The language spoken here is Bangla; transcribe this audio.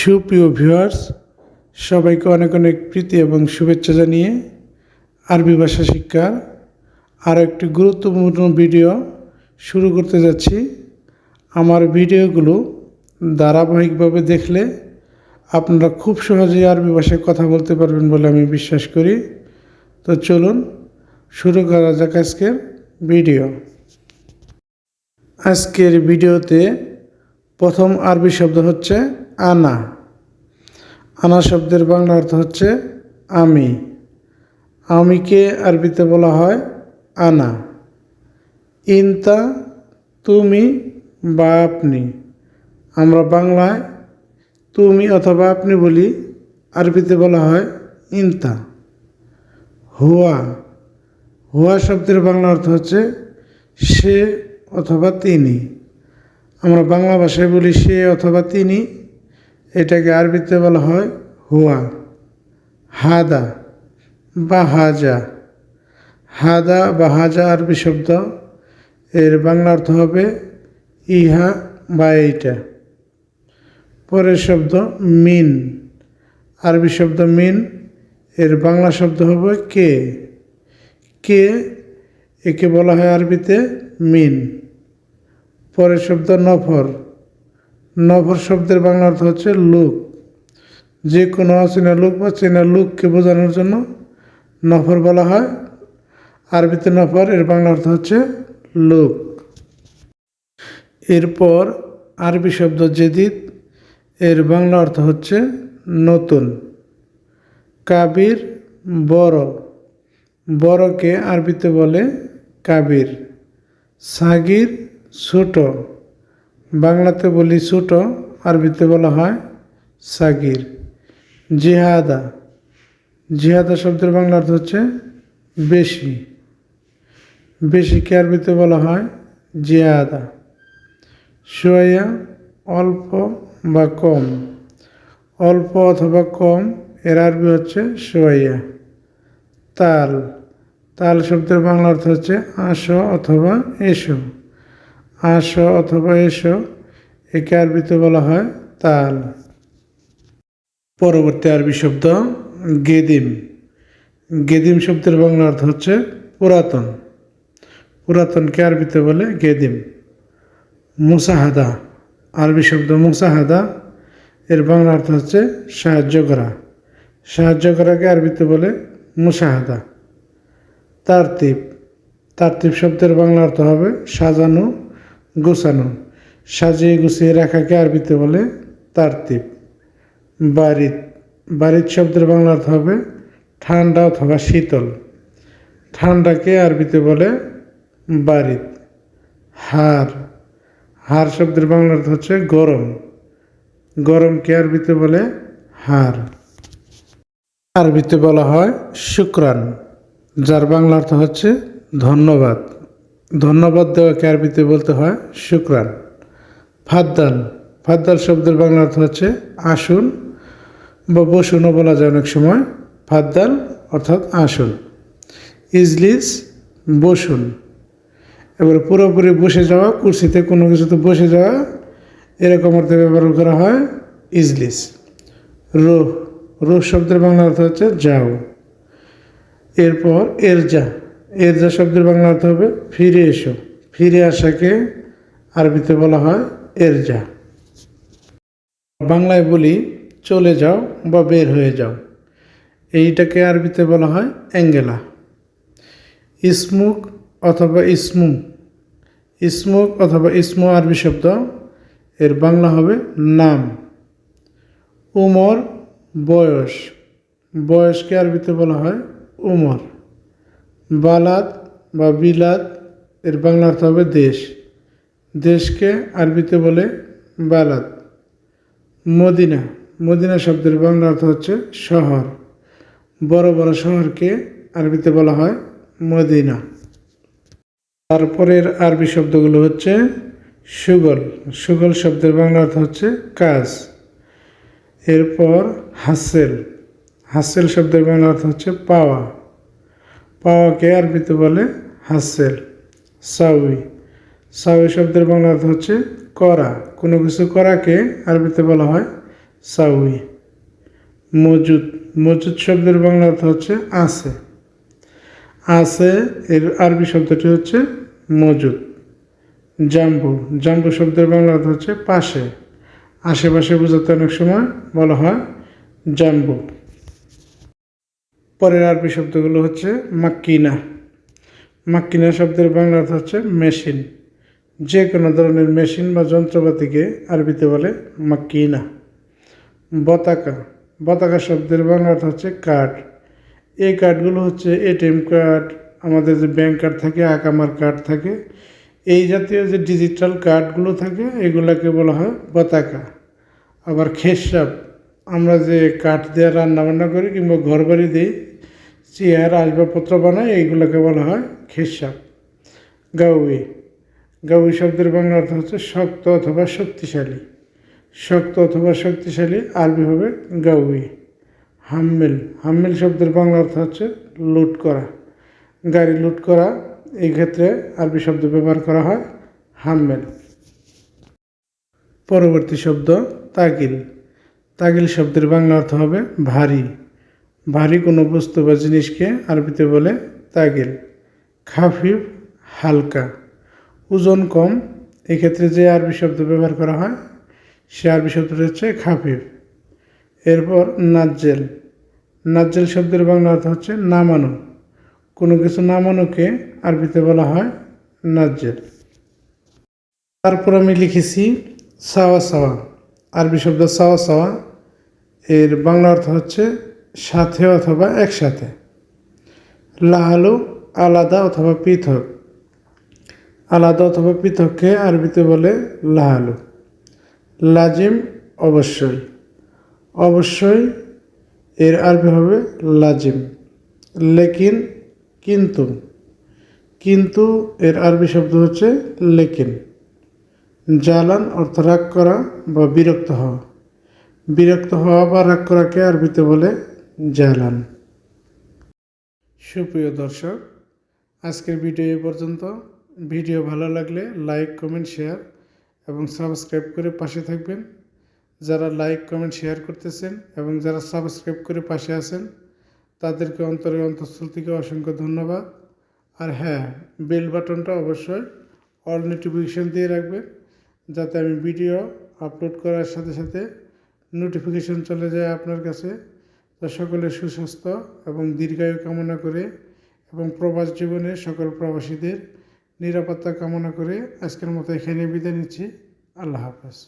সুপ্রিয় ভিউয়ার্স, সবাইকে অনেক অনেক প্রীতি এবং শুভেচ্ছা জানিয়ে আরবি ভাষা শিক্ষার আরও একটি গুরুত্বপূর্ণ ভিডিও শুরু করতে যাচ্ছি। আমার ভিডিওগুলো ধারাবাহিকভাবে দেখলে আপনারা খুব সহজেই আরবি ভাষায় কথা বলতে পারবেন বলে আমি বিশ্বাস করি। তো চলুন শুরু করা যাক আজকের ভিডিও। আজকের ভিডিওতে প্রথম আরবি শব্দ হচ্ছে আনা। আনা শব্দের বাংলা অর্থ হচ্ছে আমি। আমিকে আরবিতে বলা হয় আনা। ইনতা তুমি বা আপনি। আমরা বাংলায় তুমি অথবা আপনি বলি, আরবিতে বলা হয় ইনতা। হুয়া। হুয়া শব্দের বাংলা অর্থ হচ্ছে সে অথবা তিনি। আমরা বাংলা ভাষায় বলি সে অথবা তিনি, এটাকে আরবিতে বলা হয় হুয়া। হাদা বা হাজা। হাদা বা হাজা আরবি শব্দ, এর বাংলা অর্থ হবে ইহা বা এইটা। পরের শব্দ মিন। আরবি শব্দ মিন, এর বাংলা শব্দ হবে কে। কে, একে বলা হয় আরবিতে মিন। পরের শব্দ নফর। নফর শব্দের বাংলা অর্থ হচ্ছে লোক। যে কোনো অচেনা লোক বা চেনা লোককে বোঝানোর জন্য নফর বলা হয়। আরবিতে নফর, এর বাংলা অর্থ হচ্ছে লোক। এরপর আরবি শব্দ জেদিদ, এর বাংলা অর্থ হচ্ছে নতুন। কাবির বড়। বড়কে আরবিতে বলে কাবির। সাগির ছোট। বাংলাতে বলি ছোট, আরবিতে বলা হয় সাগির। জিহাদা। জিহাদা শব্দের বাংলা অর্থ হচ্ছে বেশি। বেশিকে আরবিতে বলা হয় জিহাদা। সোয়া অল্প বা কম। অল্প অথবা কম, এর আরবি হচ্ছে সোয়া। তাল। তাল শব্দের বাংলা অর্থ হচ্ছে আসো অথবা এসো। আসো অথবা এসো, একে আরবিতে বলা হয় তাল। পরবর্তী আরবি শব্দ গেদিম। গেদিম শব্দের বাংলা অর্থ হচ্ছে পুরাতন। পুরাতনকে আরবিতে বলে গেদিম। মুসাহাদা। আরবি শব্দ মুসাহাদা, এর বাংলা অর্থ হচ্ছে সাহায্য করা। সাহায্য করাকে আরবিতে বলে মুসাহাদা। তারতিব। তারতিব শব্দের বাংলা অর্থ হবে সাজানো গোছানো। সাজিয়ে গুছিয়ে রাখাকে আরবিতে বলে তারতিব। বারিদ। বারিদ শব্দের বাংলা অর্থ হবে ঠান্ডা অথবা শীতল। ঠান্ডাকে আরবিতে বলে বারিদ। হার। হার শব্দের বাংলা অর্থ হচ্ছে গরম। গরমকে আরবিতে বলে হার। আরবিতে বলা হয় শুকরান, যার বাংলা অর্থ হচ্ছে ধন্যবাদ। ধন্যবাদ দেওয়াকে আরবিতে বলতে হয় শুকরান। ফাদ্দাল। ফাদ্দাল শব্দের বাংলা অর্থ হচ্ছে আসুন বা বসুনও বলা যায় অনেক সময়। ফাদ্দাল অর্থাৎ আসুন। ইজলিস বসুন। এবার পুরোপুরি বসে যাওয়া, কুর্সিতে কোনো কিছুতে বসে যাওয়া, এরকম অর্থে ব্যবহার করা হয় ইজলিস। রুহ। রুহ শব্দের বাংলা অর্থ হচ্ছে যাও। এরপর এরজা। এরজা শব্দের বাংলা অর্থ হবে ফিরে এসো। ফিরে আসাকে আরবিতে বলা হয় এরজা। বাংলায় বলি চলে যাও বা বের হয়ে যাও, এইটাকে আরবিতে বলা হয় অ্যাঙ্গেলা। ইসমুক অথবা ইসমু। ইসমুক অথবা ইসমু আরবি শব্দ, এর বাংলা হবে নাম। উমর বয়স। বয়সকে আরবিতে বলা হয় উমর। বালাদ বা বিলাদ, এর বাংলা অর্থ হবে দেশ। দেশকে আরবিতে বলে বালাদ। মদিনা। মদিনা শব্দের বাংলা অর্থ হচ্ছে শহর। বড় বড় শহরকে আরবিতে বলা হয় মদিনা। তারপরের আরবি শব্দগুলো হচ্ছে সুগল। সুগল শব্দের বাংলা অর্থ হচ্ছে কাজ। এরপর হাসেল। হাসেল শব্দের বাংলা অর্থ হচ্ছে পাওয়া। পাওয়াকে আরবিতে বলে হাসেল। সাউই। সাউই শব্দের বাংলা অর্থ হচ্ছে করা। কোনো কিছু করাকে আরবিতে বলা হয় সাউই। মজুদ, মজুদ শব্দের বাংলা অর্থ হচ্ছে আছে। আছে এর আরবি শব্দটি হচ্ছে মজুদ। জাম্বু, জাম্বু শব্দের বাংলা অর্থ হচ্ছে পাশে, আশেপাশে বোঝাতে অনেক সময় বলা হয় জাম্বু। পরের আরবি শব্দগুলো হচ্ছে মাক্কিনা। মাক্কিনা শব্দের বাংলা অর্থ হচ্ছে মেশিন। যে কোনো ধরনের মেশিন বা যন্ত্রপাতিকে আরবিতে বলে মাক্কিনা। বতাকা, বতাকা শব্দের বাংলা অর্থ হচ্ছে কার্ড। এই কার্ডগুলো হচ্ছে এটিএম কার্ড, আমাদের যে ব্যাংক কার্ড থাকে, আকামার কার্ড থাকে, এই জাতীয় যে ডিজিটাল কার্ডগুলো থাকে এগুলোকে বলা হয় বতাকা। আবার খেসাব, আমরা যে কাঠ দিয়ে রান্নাবান্না করি কিংবা ঘরবাড়ি দিই, চেয়ার আসবাবপত্র বানাই, এইগুলোকে বলা হয় খেসাব। গাউই, গাউই শব্দের বাংলা অর্থ হচ্ছে শক্ত অথবা শক্তিশালী। শক্ত অথবা শক্তিশালী আরবি হবে গাউই। হাম্মেল, হাম্মেল শব্দের বাংলা অর্থ হচ্ছে লুট করা, গাড়ি লুট করা, এই ক্ষেত্রে আরবি শব্দ ব্যবহার করা হয় হাম্মেল। পরবর্তী শব্দ তাকিল। তাকিল শব্দের বাংলা অর্থ হবে ভারী। ভারী কোনো বস্তু বা জিনিসকে আরবিতে বলে তাকিল। খাফিফ, হালকা, ওজন কম, এক্ষেত্রে যে আরবি শব্দ ব্যবহার করা হয় সে আরবি শব্দটি হচ্ছে খাফিফ। এরপর নাজ্জেল, নাজ্জেল শব্দের বাংলা অর্থ হচ্ছে নামানো। কোনো কিছু নামানোকে আরবিতে বলা হয় নাজ্জেল। তারপর আমি লিখেছি সাওয়া সাওয়া। আরবি শব্দ সাওয়া সাওয়া, এর বাংলা অর্থ হচ্ছে সাথে অথবা একসাথে। লাহালু, আলাদা অথবা পৃথক। আলাদা অথবা পৃথককে আরবিতে বলে লাহালু। লাজিম, অবশ্যই। অবশ্যই এর আরবি হবে লাজিম। লেকিন, কিন্তু। কিন্তু এর আরবি শব্দ হচ্ছে লেকিন। জালান অর্থ রাগ করা বা বিরক্ত হওয়া। বিরক্ত হওয়া বা রাগ করাকে আরবিতে বলে জালান। সুপ্রিয় দর্শক, আজকের ভিডিও এ পর্যন্ত। ভিডিও ভালো লাগলে লাইক, কমেন্ট, শেয়ার এবং সাবস্ক্রাইব করে পাশে থাকবেন। যারা লাইক, কমেন্ট, শেয়ার করতেছেন এবং যারা সাবস্ক্রাইব করে পাশে আছেন তাদেরকে অন্তরের অন্তঃস্থল থেকে অসংখ্য ধন্যবাদ। আর হ্যাঁ, বেল বাটনটা অবশ্যই অল নোটিফিকেশান দিয়ে রাখবেন, যাতে আমি ভিডিও আপলোড করার সাথে সাথে নোটিফিকেশান চলে যায় আপনার কাছে। তো সকলের সুস্বাস্থ্য এবং দীর্ঘায়ু কামনা করে এবং প্রবাস জীবনে সকল প্রবাসীদের নিরাপত্তা কামনা করে আজকের মতো এখানে বিদায় নিচ্ছি। আল্লাহ হাফেজ।